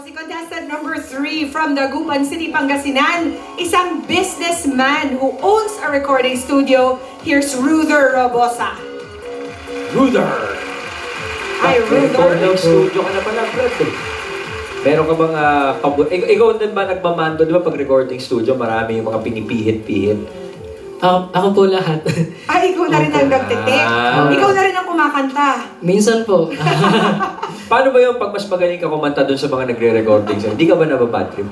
Si contestant number 3 from Dagupan City, Pangasinan, isang businessman who owns a recording studio. Here's Ruther Robosa. Ruther! Hi, Ruther. Recording studio ka na pala, Brad. Meron ka bang ikaw din ba nagmamando, di ba, pag recording studio, marami yung mga pinipihit-pihit? Ako po lahat. Ay, ikaw na rin ang nagtitik. Ikaw na rin ang kumakanta. Minsan po. Paano ba yung pag mas magaling ka kumanta dun sa mga nagre-recording? Hindi ka ba nababad trip?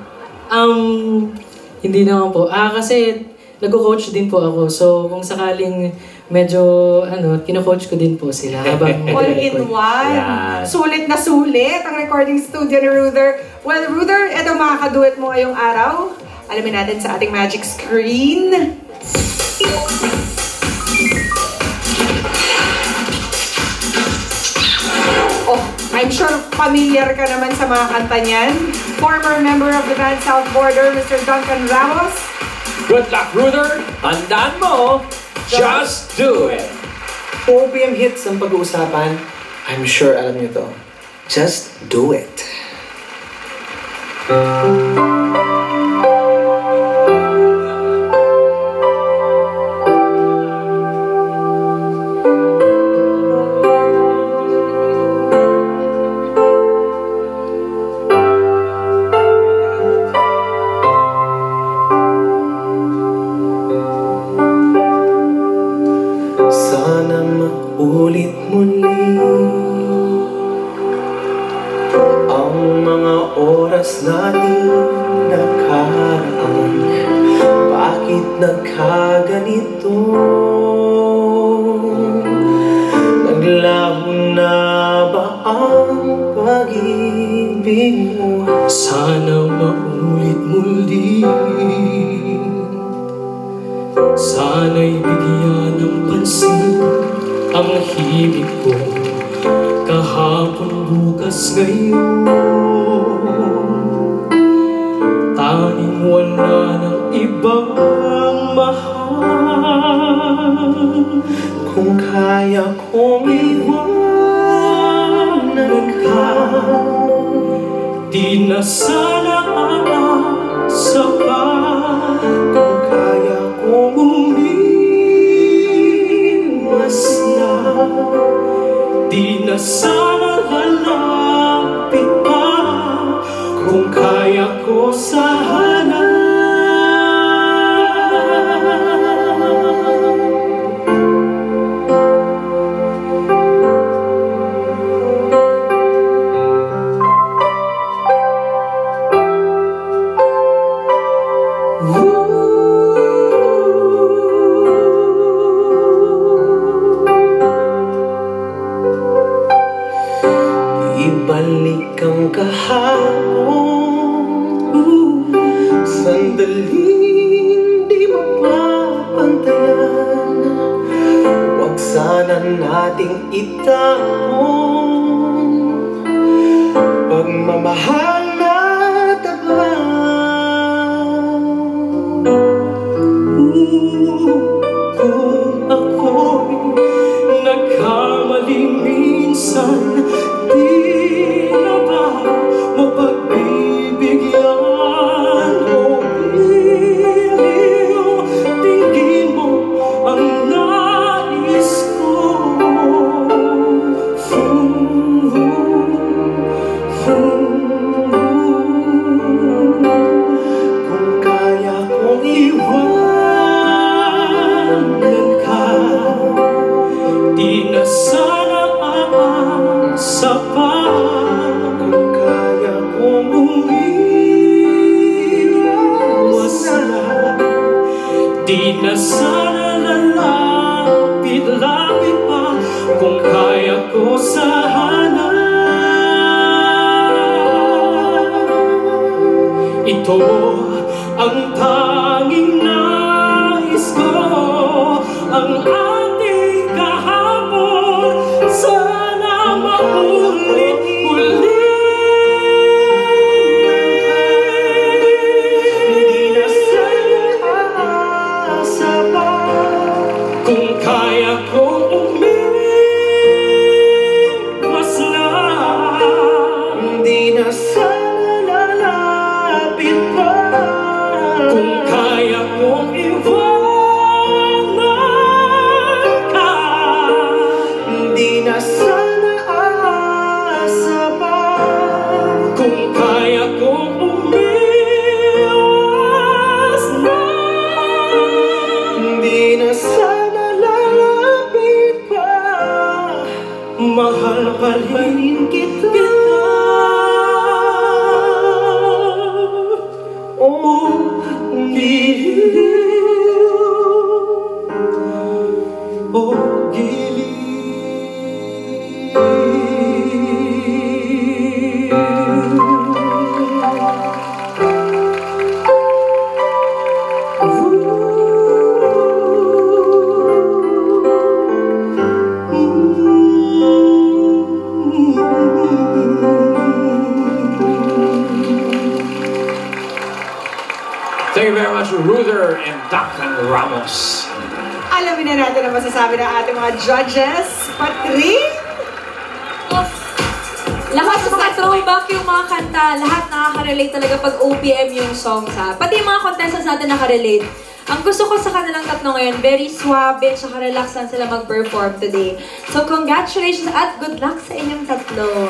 Hindi naman po. Kasi nag-coach din po ako. So, kung sakaling medyo, kino-coach ko din po sila habang all in one. Yeah. Sulit na sulit ang recording studio ni Ruther. Well, Ruther, ito makakaduet mo ngayong araw. Alamin natin sa ating magic screen. Oh, I'm sure familiar ka naman sa mga kanta niyan. Former member of the band South Border, Mr. Duncan Ramos. Good luck, Ruther! Tandaan mo, just do it! OPM hits ang pag-uusapan. I'm sure alam niyo to. Just do it. Sana maulit muli ang mga oras natin nakaraan. Bakit nagkaganito? Naglaho na ba ang pag-ibig mo? Sana maulit muli. Sana'y bigyan ng pansin ang himig ko. Kahapon, bukas, ngayon, tanging wala ng ibang mahal. Kung kaya kong iwanan ka, di na sana aasa pa. kung kaya kong umiwas na, Di na sana lalapit pa. kung kaya ko sana. Ibalik ang kahapon, sandaling di mapapantayan. Huwag sana nating itapon pagmamahal na taban. Kung ako'y nagkamaling minsan, di na ba mapagbibigyan o iliw? Tingin mo ang nais ko. Kung kaya kong iwanan ka, Di na sana aasa pa. kung kaya kong umiwas na, Di na sana lalapit-lapit pa. Kung kaya ko sana. Ito ang tanging nais ko. Ang ating kahapon sana maulit muli. hindi na sana aasa pa. Kung kaya kong umiwas na. Hindi na sana Kung kaya kong iwanan ka, Di na sana asa pa. kung kaya kong umiwas na, Di na sana lalapit pa. mahal pa rin kita. Oh, giliw. Oh, Thank you very much, Ruther and Duncan Ramos. Alamin na natin ang masasabi ng ating mga judges. Patrick? Lahat ng mga throwback yung mga kanta, lahat nakaka-relate talaga pag OPM yung songs ha. Pati yung mga contestants natin nakaka-relate. Ang gusto ko sa kanilang tatlo ngayon, very suabe, tsaka relax lang sila mag-perform today. So congratulations at good luck sa inyong tatlo.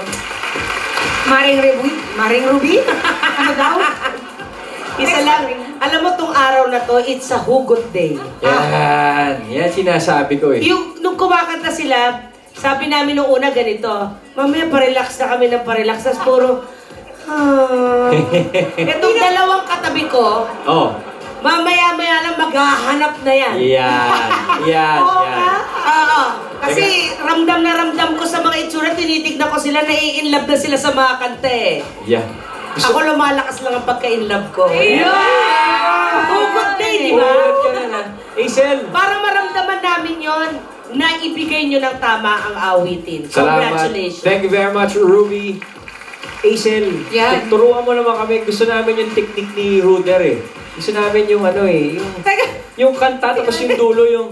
Maring Ruby? Maring Ruby? Ano daw? Isa lang, alam mo tong araw na to, it's a hugot day. Yan sinasabi ko eh. Yung, nung kumakanta sila, sabi namin nung una ganito, mamaya parelax na kami ng parelax, tapos puro, Itong dalawang katabi ko, Oh, mamaya-maya lang maghahanap na yan. yan. Oo. Kasi ramdam na ramdam ko sa mga itsura, tinitignan ko sila, nai-inlove na sila sa mga kanta eh. Yeah. Ako lumalakas lang ang pagka-inlove ko. Hugot day, di ba? Ulit ka na. Hazel. Para maramdaman namin yon na ibigay nyo ng tama ang awitin. Salamat. Congratulations. Thank you very much, Ruby. Hazel, Yan. turuan mo naman kami. Gusto namin yung technique ni Ruder eh. Gusto namin yung ano eh, yung kanta tapos yung dulo yung...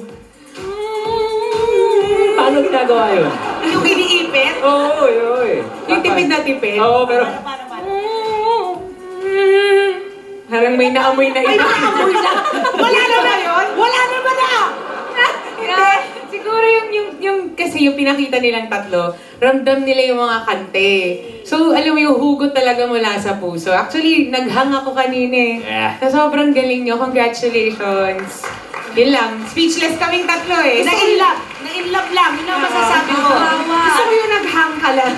Paano ginagawa yun? Yung iniipit? Oo, yun. Yung tipid na tipid? Oo, pero... Parang may naamoy na iba. May naamoy na? Wala na ba yun? Wala na ba na? Siguro kasi yung pinakita nilang tatlo, ramdam nila yung mga kante. So, alam mo yung hugot talaga mula sa puso. Actually, naghang ako kanina eh. Yeah. So, sobrang galing nyo. Congratulations. Yun lang. Speechless kaming tatlo eh. Na-inlove. Na-inlove lang. Yun ang masasabi ko. Gusto ko yung naghang ka lang.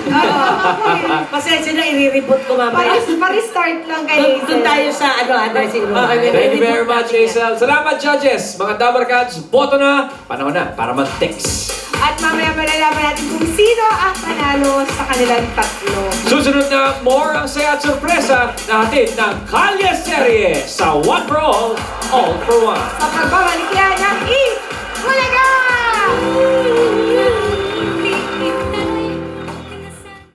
Pasensya na, i-report ko mamaya. Pa-restart lang kay Doon tayo sa addressing room. Thank you very much, Hazel. Salamat, judges. Mga Dabarkads, boto na. Panahon na para mag-text. At mamaya malalaman natin kung sino ang panalo sa kanilang tatlo. Susunod na more ang saya at sorpresa na hatid ng Kalye Serye sa One for All for One. Sa pagbabalik yan ng